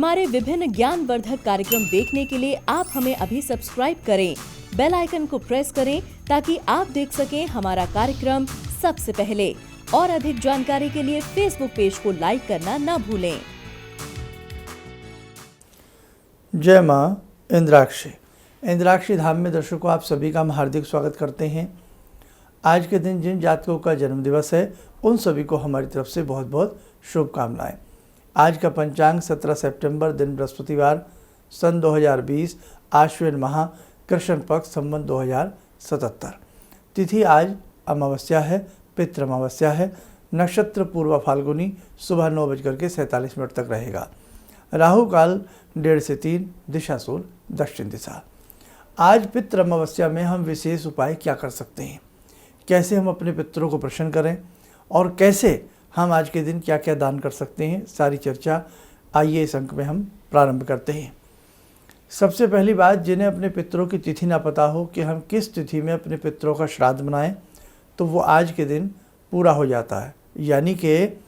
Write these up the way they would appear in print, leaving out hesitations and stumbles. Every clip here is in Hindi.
हमारे विभिन्न ज्ञानवर्धक कार्यक्रम देखने के लिए आप हमें अभी सब्सक्राइब करें, बेल आइकन को प्रेस करें ताकि आप देख सकें हमारा कार्यक्रम सबसे पहले। और अधिक जानकारी के लिए फेसबुक पेज को लाइक करना न भूलें। जय माँ इंद्राक्षी। इंद्राक्षी धाम में दर्शकों आप सभी का हम हार्दिक स्वागत करते हैं। आज के दिन जिन जातकों का जन्म दिवस है उन सभी को हमारी तरफ से बहुत बहुत शुभकामनाएं। आज का पंचांग 17 सितंबर दिन बृहस्पतिवार सन 2020 आश्विन माह कृष्ण पक्ष संवत 2077। तिथि आज अमावस्या है, पितृ अमावस्या है। नक्षत्र पूर्व फाल्गुनी सुबह 9:47 तक रहेगा। राहु काल 1:30 से 3, दिशा सूल दक्षिण दिशा। आज पितृ अमावस्या में हम विशेष उपाय क्या कर सकते हैं, कैसे हम अपने पितरों को प्रसन्न करें और कैसे हम आज के दिन क्या क्या दान कर सकते हैं, सारी चर्चा आइए इस अंक में हम प्रारंभ करते हैं। सबसे पहली बात, जिन्हें अपने पितरों की तिथि ना पता हो कि हम किस तिथि में अपने पितरों का श्राद्ध मनाएं, तो वो आज के दिन पूरा हो जाता है। यानी कि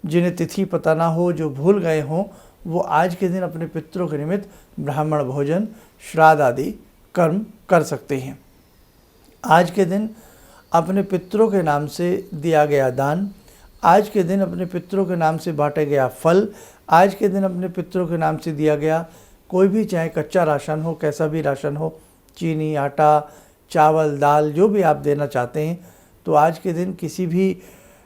जिन्हें तिथि पता ना हो, जो भूल गए हों, वो आज के दिन अपने पितरों के निमित्त ब्राह्मण भोजन, श्राद्ध आदि कर्म कर सकते हैं। आज के दिन अपने पितरों के नाम से दिया गया दान, आज के दिन अपने पितरों के नाम से बांटा गया फल, आज के दिन अपने पितरों के नाम से दिया गया कोई भी, चाहे कच्चा राशन हो, कैसा भी राशन हो, चीनी, आटा, चावल, दाल, जो भी आप देना चाहते हैं, तो आज के दिन किसी भी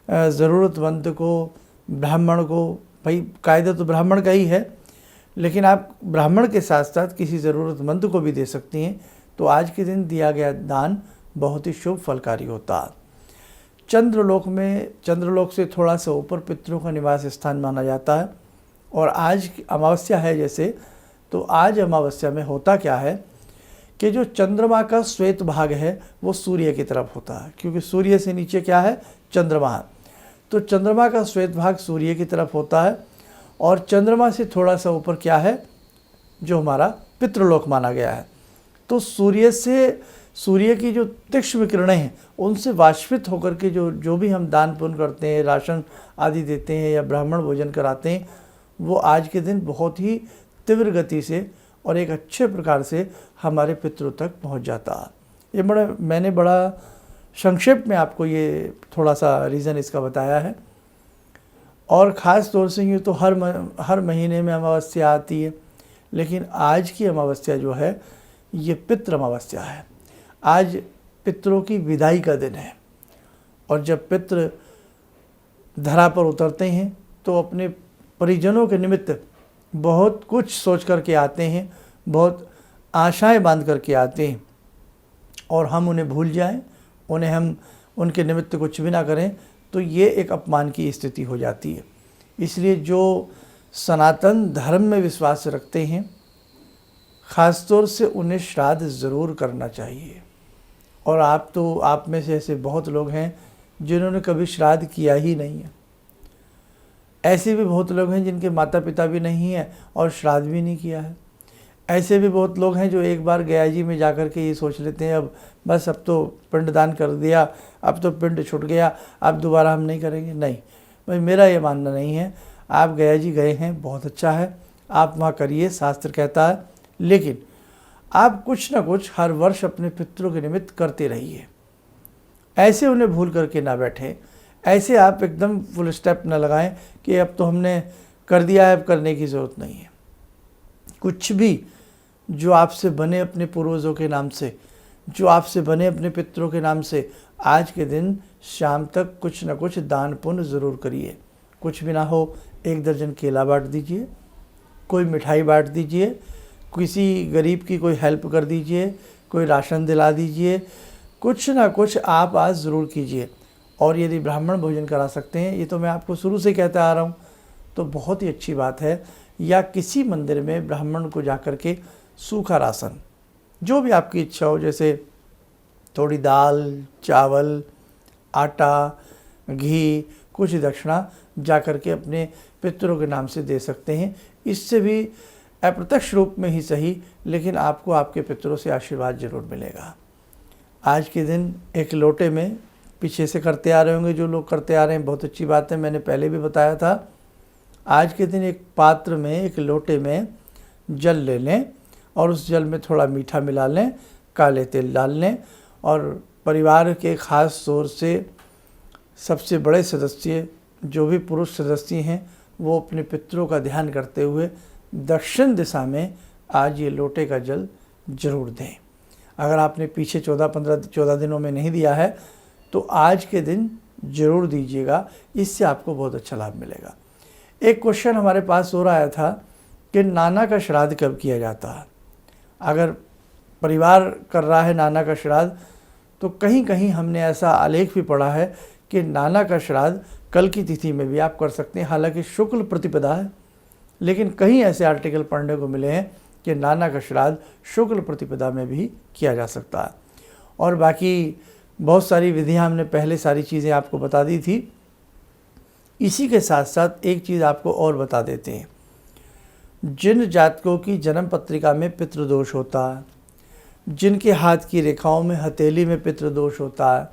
ज़रूरतमंद को, ब्राह्मण को, भाई कायदा तो ब्राह्मण का ही है, लेकिन आप ब्राह्मण के साथ साथ किसी ज़रूरतमंद को भी दे सकती हैं। तो आज के दिन दिया गया दान बहुत ही शुभ फलकारी होता है। चंद्रलोक से थोड़ा सा ऊपर पितरों का निवास स्थान माना जाता है। और आज अमावस्या है जैसे, तो आज अमावस्या में होता क्या है कि जो चंद्रमा का श्वेत भाग है वो सूर्य की तरफ होता है, क्योंकि सूर्य से नीचे क्या है, चंद्रमा है। तो चंद्रमा का श्वेत भाग सूर्य की तरफ होता है और चंद्रमा से थोड़ा सा ऊपर क्या है, जो हमारा पितृलोक माना गया है। तो सूर्य की जो तीक्ष्ण किरणें हैं उनसे वाष्पित होकर के जो भी हम दान पुण्य करते हैं, राशन आदि देते हैं या ब्राह्मण भोजन कराते हैं, वो आज के दिन बहुत ही तीव्र गति से और एक अच्छे प्रकार से हमारे पितरों तक पहुंच जाता है। मैंने बड़ा संक्षेप में आपको ये थोड़ा सा रीज़न इसका बताया है। और ख़ास तौर से यूँ तो हर महीने में अमावस्या आती है, लेकिन आज की अमावस्या जो है ये पितृ अमावस्या है। आज पितरों की विदाई का दिन है और जब पितृ धरा पर उतरते हैं तो अपने परिजनों के निमित्त बहुत कुछ सोच करके आते हैं, बहुत आशाएं बांध करके आते हैं, और हम उन्हें भूल जाएं, हम उनके निमित्त कुछ भी ना करें, तो ये एक अपमान की स्थिति हो जाती है। इसलिए जो सनातन धर्म में विश्वास रखते हैं, ख़ासतौर से उन्हें श्राद्ध ज़रूर करना चाहिए। और आप में से ऐसे बहुत लोग हैं जिन्होंने कभी श्राद्ध किया ही नहीं है। ऐसे भी बहुत लोग हैं जिनके माता पिता भी नहीं हैं और श्राद्ध भी नहीं किया है। ऐसे भी बहुत लोग हैं जो एक बार गया जी में जाकर के ये सोच लेते हैं, अब तो पिंडदान कर दिया, अब तो पिंड छूट गया, अब दोबारा हम नहीं करेंगे। नहीं भाई, मेरा ये मानना नहीं है। आप गया जी गए हैं, बहुत अच्छा है, आप वहाँ करिए, शास्त्र कहता है, लेकिन आप कुछ ना कुछ हर वर्ष अपने पितरों के निमित्त करते रहिए। ऐसे उन्हें भूल करके ना बैठें, ऐसे आप एकदम फुल स्टेप ना लगाएं कि अब तो हमने कर दिया है, अब करने की ज़रूरत नहीं है। कुछ भी जो आपसे बने अपने पूर्वजों के नाम से, जो आपसे बने अपने पितरों के नाम से, आज के दिन शाम तक कुछ ना कुछ दान पुण्य ज़रूर करिए। कुछ भी ना हो, 1 दर्जन केला बांट दीजिए, कोई मिठाई बांट दीजिए, किसी गरीब की कोई हेल्प कर दीजिए, कोई राशन दिला दीजिए, कुछ ना कुछ आप आज ज़रूर कीजिए। और यदि ब्राह्मण भोजन करा सकते हैं, ये तो मैं आपको शुरू से कहता आ रहा हूँ, तो बहुत ही अच्छी बात है। या किसी मंदिर में ब्राह्मण को जाकर के सूखा राशन, जो भी आपकी इच्छा हो, जैसे थोड़ी दाल, चावल, आटा, घी, कुछ दक्षिणा जाकर के अपने पितरों के नाम से दे सकते हैं। इससे भी अप्रत्यक्ष रूप में ही सही, लेकिन आपको आपके पितरों से आशीर्वाद जरूर मिलेगा। आज के दिन एक लोटे में, पीछे से करते आ रहे होंगे जो लोग करते आ रहे हैं, बहुत अच्छी बात है, मैंने पहले भी बताया था, आज के दिन एक पात्र में, एक लोटे में जल ले लें और उस जल में थोड़ा मीठा मिला लें, काले तिल डाल लें और परिवार के खास तौर से सबसे बड़े सदस्य जो भी पुरुष सदस्य हैं वो अपने पितरों का ध्यान करते हुए दक्षिण दिशा में आज ये लोटे का जल जरूर दें। अगर आपने पीछे 14 दिनों में नहीं दिया है तो आज के दिन जरूर दीजिएगा, इससे आपको बहुत अच्छा लाभ मिलेगा। एक क्वेश्चन हमारे पास हो रहा था कि नाना का श्राद्ध कब किया जाता है। अगर परिवार कर रहा है नाना का श्राद्ध तो कहीं कहीं हमने ऐसा आलेख भी पढ़ा है कि नाना का श्राद्ध कल की तिथि में भी आप कर सकते हैं। हालांकि शुक्ल प्रतिपदा है, लेकिन कहीं ऐसे आर्टिकल पढ़ने को मिले हैं कि नाना का श्राद्ध शुक्ल प्रतिपदा में भी किया जा सकता है। और बाकी बहुत सारी विधियां हमने पहले सारी चीज़ें आपको बता दी थी। इसी के साथ साथ एक चीज़ आपको और बता देते हैं। जिन जातकों की जन्म पत्रिका में पितृदोष होता है, जिनके हाथ की रेखाओं में हथेली में पितृदोष होता है,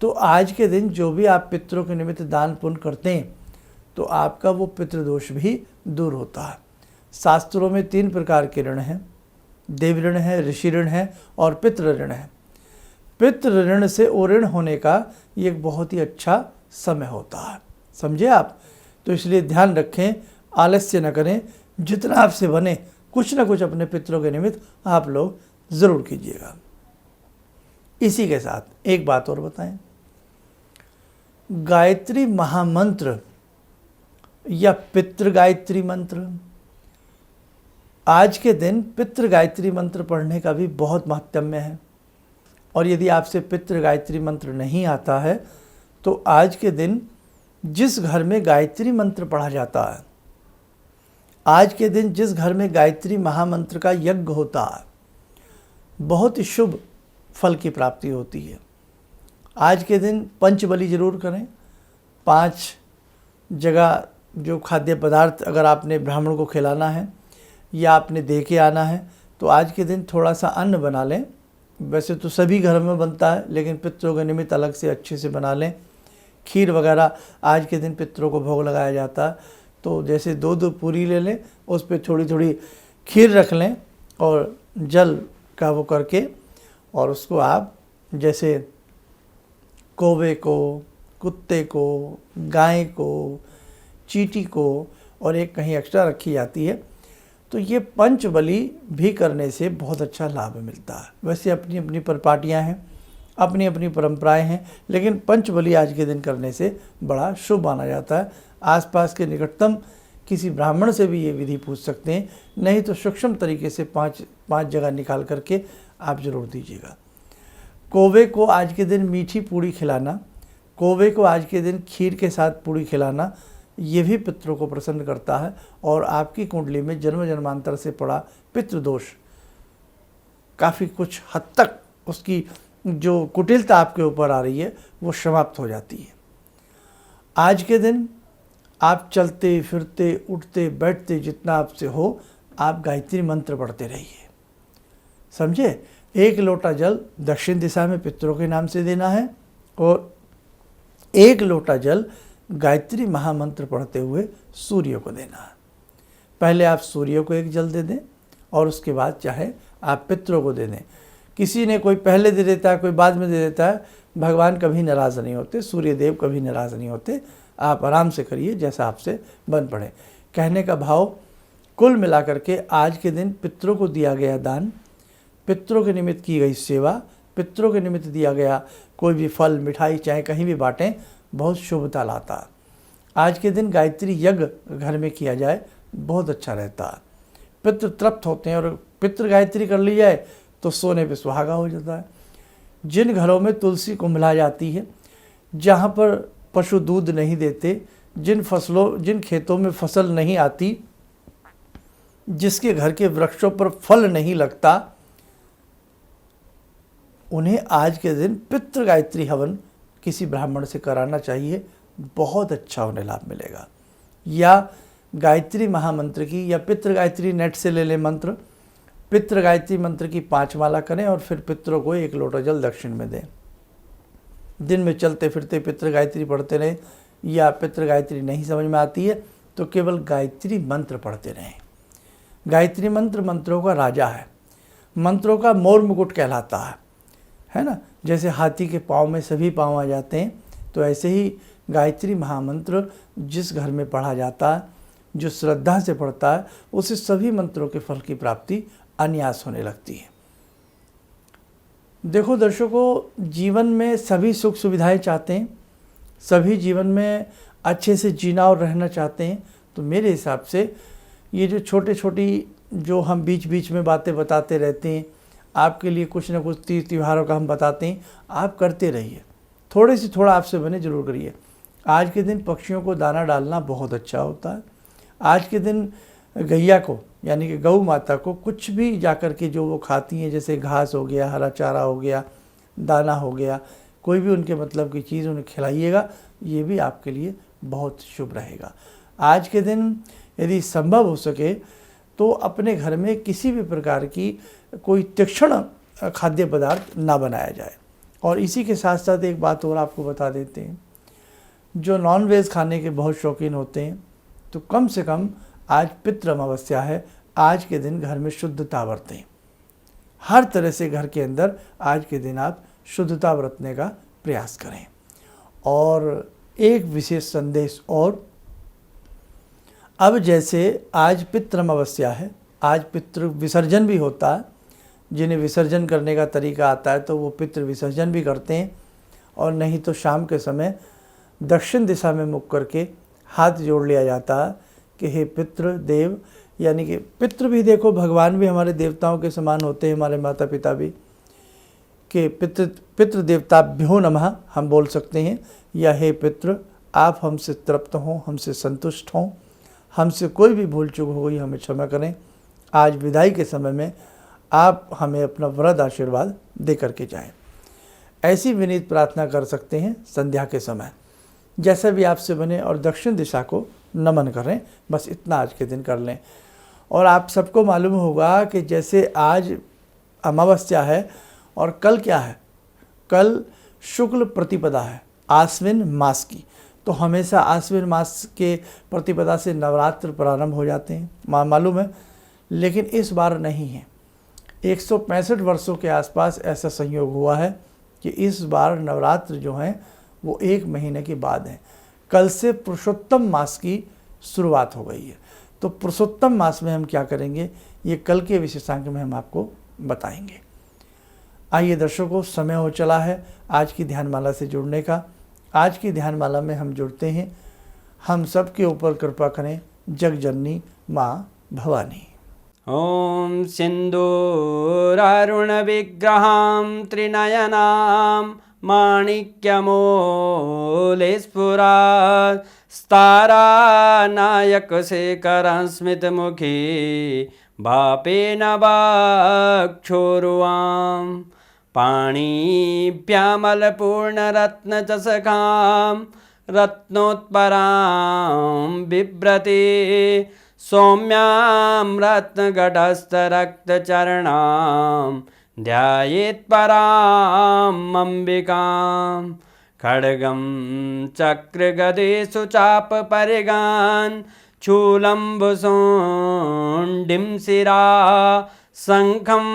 तो आज के दिन जो भी आप पितरों के निमित्त दान पुण्य करते हैं तो आपका वो पितृदोष भी दूर होता है। शास्त्रों में 3 प्रकार के ऋण हैं, देव ऋण है, ऋषि ऋण है और पितृ ऋण है। पितृ ऋण से ऋण होने का ये एक बहुत ही अच्छा समय होता है, समझे आप। तो इसलिए ध्यान रखें, आलस्य न करें, जितना आपसे बने कुछ ना कुछ अपने पितरों के निमित्त आप लोग ज़रूर कीजिएगा। इसी के साथ एक बात और बताएं, गायत्री महामंत्र या पितृ गायत्री मंत्र, आज के दिन पितृ गायत्री मंत्र पढ़ने का भी बहुत महत्म्य है। और यदि आपसे पितृ गायत्री मंत्र नहीं आता है तो आज के दिन जिस घर में गायत्री मंत्र पढ़ा जाता है, आज के दिन जिस घर में गायत्री महामंत्र का यज्ञ होता है, बहुत ही शुभ फल की प्राप्ति होती है। आज के दिन पंचबली जरूर करें। 5 जगह जो खाद्य पदार्थ अगर आपने ब्राह्मण को खिलाना है या आपने दे के आना है तो आज के दिन थोड़ा सा अन्न बना लें। वैसे तो सभी घर में बनता है, लेकिन पितरों के निमित्त अलग से अच्छे से बना लें। खीर वगैरह आज के दिन पितरों को भोग लगाया जाता है, तो जैसे 2 पूरी ले लें, उस पर थोड़ी थोड़ी खीर रख लें और जल का वो करके, और उसको आप जैसे कौवे को, कुत्ते को, गाय को, चींटी को और एक कहीं एक्स्ट्रा रखी जाती है, तो ये पंचबली भी करने से बहुत अच्छा लाभ मिलता है। वैसे अपनी अपनी परिपाटियाँ हैं, अपनी अपनी परंपराएं हैं, लेकिन पंचबली आज के दिन करने से बड़ा शुभ माना जाता है। आसपास के निकटतम किसी ब्राह्मण से भी ये विधि पूछ सकते हैं, नहीं तो सूक्ष्म तरीके से 5 जगह निकाल करके आप जरूर दीजिएगा। कौवे को आज के दिन मीठी पूड़ी खिलाना, कौवे को आज के दिन खीर के साथ पूड़ी खिलाना, ये भी पितरों को प्रसन्न करता है और आपकी कुंडली में जन्म जन्मांतर से पड़ा पितृदोष काफ़ी कुछ हद तक उसकी जो कुटिलता आपके ऊपर आ रही है वो समाप्त हो जाती है। आज के दिन आप चलते फिरते उठते बैठते जितना आपसे हो, आप गायत्री मंत्र पढ़ते रहिए, समझे। 1 लोटा जल दक्षिण दिशा में पितरों के नाम से देना है और 1 लोटा जल गायत्री महामंत्र पढ़ते हुए सूर्य को देना है। पहले आप सूर्य को 1 जल दे दें और उसके बाद चाहे आप पितरों को दे दें। किसी ने कोई पहले दे देता है, कोई बाद में दे देता है, भगवान कभी नाराज़ नहीं होते, सूर्य देव कभी नाराज़ नहीं होते। आप आराम से करिए जैसा आपसे बन पड़े। कहने का भाव, कुल मिलाकर के आज के दिन पितरों को दिया गया दान, पितरों के निमित्त की गई सेवा, पितरों के निमित्त दिया गया कोई भी फल मिठाई चाहे कहीं भी बाँटें, बहुत शुभता लाता है। आज के दिन गायत्री यज्ञ घर में किया जाए, बहुत अच्छा रहता है। पितृ तृप्त होते हैं और पितृ गायत्री कर ली जाए तो सोने पे सुहागा हो जाता है। जिन घरों में तुलसी को मिला जाती है, जहाँ पर पशु दूध नहीं देते, जिन खेतों में फसल नहीं आती, जिसके घर के वृक्षों पर फल नहीं लगता, उन्हें आज के दिन पितृ गायत्री हवन किसी ब्राह्मण से कराना चाहिए, बहुत अच्छा उन्हें लाभ मिलेगा। या गायत्री महामंत्र की या पितृ गायत्री नेट से ले लें मंत्र, पितृ गायत्री मंत्र की 5 माला करें और फिर पितरों को 1 लोटा जल दक्षिण में दें। दिन में चलते फिरते पितृ गायत्री पढ़ते रहें, या पितृ गायत्री नहीं समझ में आती है तो केवल गायत्री मंत्र पढ़ते रहें। गायत्री मंत्र मंत्रों का राजा है, मंत्रों का मोर मुकुट कहलाता है ना। जैसे हाथी के पाँव में सभी पाँव आ जाते हैं, तो ऐसे ही गायत्री महामंत्र जिस घर में पढ़ा जाता है, जो श्रद्धा से पढ़ता है, उसे सभी मंत्रों के फल की प्राप्ति अनायास होने लगती है। देखो दर्शकों, जीवन में सभी सुख सुविधाएं चाहते हैं, सभी जीवन में अच्छे से जीना और रहना चाहते हैं। तो मेरे हिसाब से ये जो छोटे छोटी जो हम बीच बीच में बातें बताते रहते हैं, आपके लिए कुछ ना कुछ तीज त्योहारों का हम बताते हैं, आप करते रहिए। थोड़े से थोड़ा आपसे बने जरूर करिए। आज के दिन पक्षियों को दाना डालना बहुत अच्छा होता है। आज के दिन गैया को यानी कि गौ माता को कुछ भी जाकर के जो वो खाती हैं, जैसे घास हो गया, हरा चारा हो गया, दाना हो गया, कोई भी उनके मतलब की चीज़ उन्हें खिलाइएगा, ये भी आपके लिए बहुत शुभ रहेगा। आज के दिन यदि संभव हो सके तो अपने घर में किसी भी प्रकार की कोई तीक्ष्ण खाद्य पदार्थ ना बनाया जाए। और इसी के साथ साथ एक बात और आपको बता देते हैं, जो नॉन वेज खाने के बहुत शौकीन होते हैं, तो कम से कम आज पितृ अमावस्या है, आज के दिन घर में शुद्धता बरतें। हर तरह से घर के अंदर आज के दिन आप शुद्धता बरतने का प्रयास करें। और एक विशेष संदेश और, अब जैसे आज पितृ अमावस्या है, आज पितृ विसर्जन भी होता है। जिन्हें विसर्जन करने का तरीका आता है तो वो पितृ विसर्जन भी करते हैं, और नहीं तो शाम के समय दक्षिण दिशा में मुख करके हाथ जोड़ लिया जाता है कि हे पितृ देव, यानी कि पितृ भी देखो भगवान भी हमारे देवताओं के समान होते हैं, हमारे माता पिता भी, कि पितृ देवताभ्यो नमः हम बोल सकते हैं, या हे पितृ आप हमसे तृप्त हों, हमसे संतुष्ट हों, हमसे कोई भी भूल चूक हो गई हमें क्षमा करें। आज विदाई के समय में आप हमें अपना वरद आशीर्वाद दे करके जाएं। ऐसी विनीत प्रार्थना कर सकते हैं संध्या के समय, जैसा भी आपसे बने, और दक्षिण दिशा को नमन करें। बस इतना आज के दिन कर लें। और आप सबको मालूम होगा कि जैसे आज अमावस्या है और कल क्या है, कल शुक्ल प्रतिपदा है आश्विन मास की। तो हमेशा आश्विन मास के प्रतिपदा से नवरात्र प्रारंभ हो जाते हैं, मालूम है, लेकिन इस बार नहीं है। 165 वर्षों के आसपास ऐसा संयोग हुआ है कि इस बार नवरात्र जो हैं वो 1 महीने के बाद हैं। कल से पुरुषोत्तम मास की शुरुआत हो गई है। तो पुरुषोत्तम मास में हम क्या करेंगे, ये कल के विशेषांक में हम आपको बताएंगे। आइए दर्शकों, समय हो चला है आज की ध्यानमाला से जुड़ने का। आज की ध्यानमाला में हम जुड़ते हैं, हम सब के ऊपर कृपा करें जगजननी माँ भवानी। ॐ सिन्दूरारुणविग्रहां त्रिनयनां माणिक्यमूलस्फुरात् स्तारानायकशेखरं स्मितमुखी भापेन वक्षोरुवां पाणिभ्यामलपूर्णरत्नचषकां रत्नोत्परां बिभ्रति सौम्यां रत्नघटस्थरक्तचरणां ध्यायेत्परां अम्बिकां खड्गं चक्रगदेषु चापपरिगान् शूलम्बुशुण्डिं शिरा शङ्खं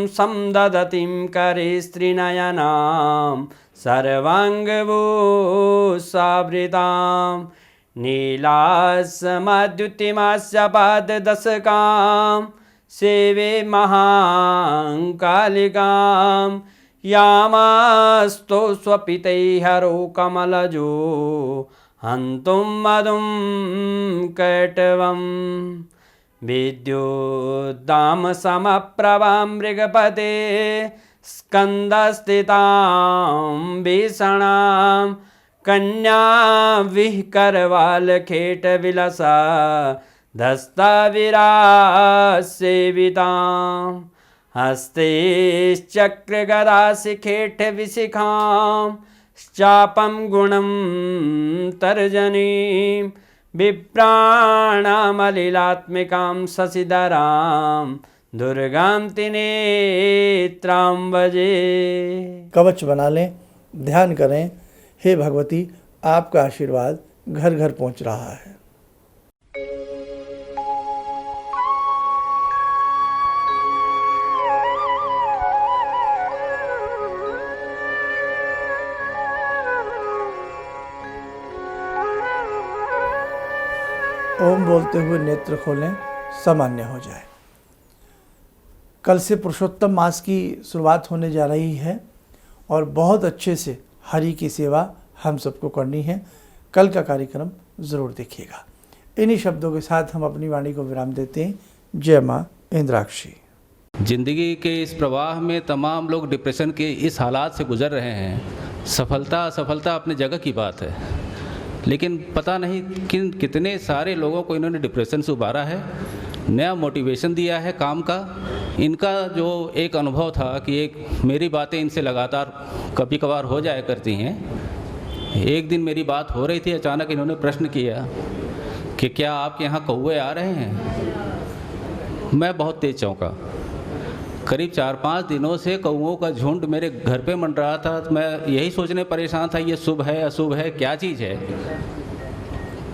संदधतीं करे स्त्रीनयनां सर्वाङ्गभूषावृतां नीलासमद्युतिमास्य पाददशकां सेवे महाकालिकां यामास्तो स्वपितैहरो कमलजो हन्तुं मधुं कैटवं विद्युद्दामसमप्रभां मृगपते स्कन्दस्थितां भीषणां कन्या विहकरवालखेटविलसा धस्ताविरासेवितां हस्तैश्चक्रगदाशिखेटविशिखां चापं गुणं तर्जनीं विप्राणामलिलात्मिकां शशिधरां दुर्गां त्रिनेत्रां भजे। कवच बना लें, ध्यान करें, हे भगवती आपका आशीर्वाद घर घर पहुंच रहा है। ओम बोलते हुए नेत्र खोलें, सामान्य हो जाए। कल से पुरुषोत्तम मास की शुरुआत होने जा रही है और बहुत अच्छे से हरि की सेवा हम सबको करनी है। कल का कार्यक्रम ज़रूर देखिएगा। इन्हीं शब्दों के साथ हम अपनी वाणी को विराम देते हैं। जय माँ इंद्राक्षी। जिंदगी के इस प्रवाह में तमाम लोग डिप्रेशन के इस हालात से गुजर रहे हैं। सफलता असफलता अपनी जगह की बात है, लेकिन पता नहीं कितने सारे लोगों को इन्होंने डिप्रेशन से उबारा है, नया मोटिवेशन दिया है काम का। इनका जो एक अनुभव था कि एक मेरी बातें इनसे लगातार कभी कभार हो जाया करती हैं। एक दिन मेरी बात हो रही थी, अचानक इन्होंने प्रश्न किया कि क्या आपके यहाँ कौवे आ रहे हैं। मैं बहुत तेज चौंका। करीब 4-5 दिनों से कौवों का झुंड मेरे घर पे मंड रहा था। तो मैं यही सोचने परेशान था, ये शुभ है अशुभ है, क्या चीज़ है।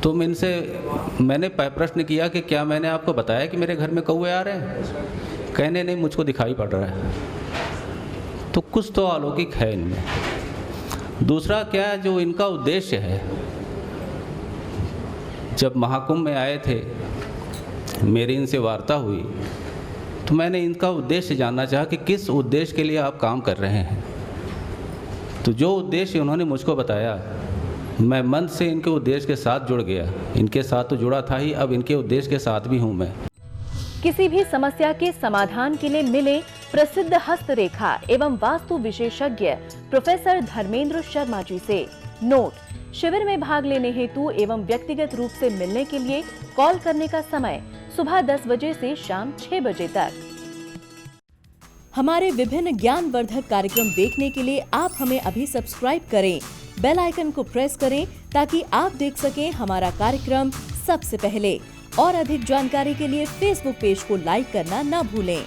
तो मैंने प्रश्न किया कि क्या मैंने आपको बताया कि मेरे घर में कौवे आ रहे हैं। कहने नहीं, मुझको दिखाई पड़ रहा है। तो कुछ तो अलौकिक है इनमें। दूसरा क्या, जो इनका उद्देश्य है, जब महाकुंभ में आए थे, मेरी इनसे वार्ता हुई तो मैंने इनका उद्देश्य जानना चाहा कि किस उद्देश्य के लिए आप काम कर रहे हैं। तो जो उद्देश्य उन्होंने मुझको बताया, मैं मन से इनके उद्देश्य के साथ जुड़ गया। इनके साथ तो जुड़ा था ही, अब इनके उद्देश्य के साथ भी हूँ मैं। किसी भी समस्या के समाधान के लिए मिले प्रसिद्ध हस्तरेखा एवं वास्तु विशेषज्ञ प्रोफेसर धर्मेंद्र शर्मा जी से। नोट: शिविर में भाग लेने हेतु एवं व्यक्तिगत रूप से मिलने के लिए कॉल करने का समय सुबह 10 बजे से शाम 6 बजे तक। हमारे विभिन्न ज्ञानवर्धक कार्यक्रम देखने के लिए आप हमें अभी सब्सक्राइब करें, बेल आइकन को प्रेस करें ताकि आप देख सकें हमारा कार्यक्रम सबसे पहले। और अधिक जानकारी के लिए फेसबुक पेज को लाइक करना न भूलें।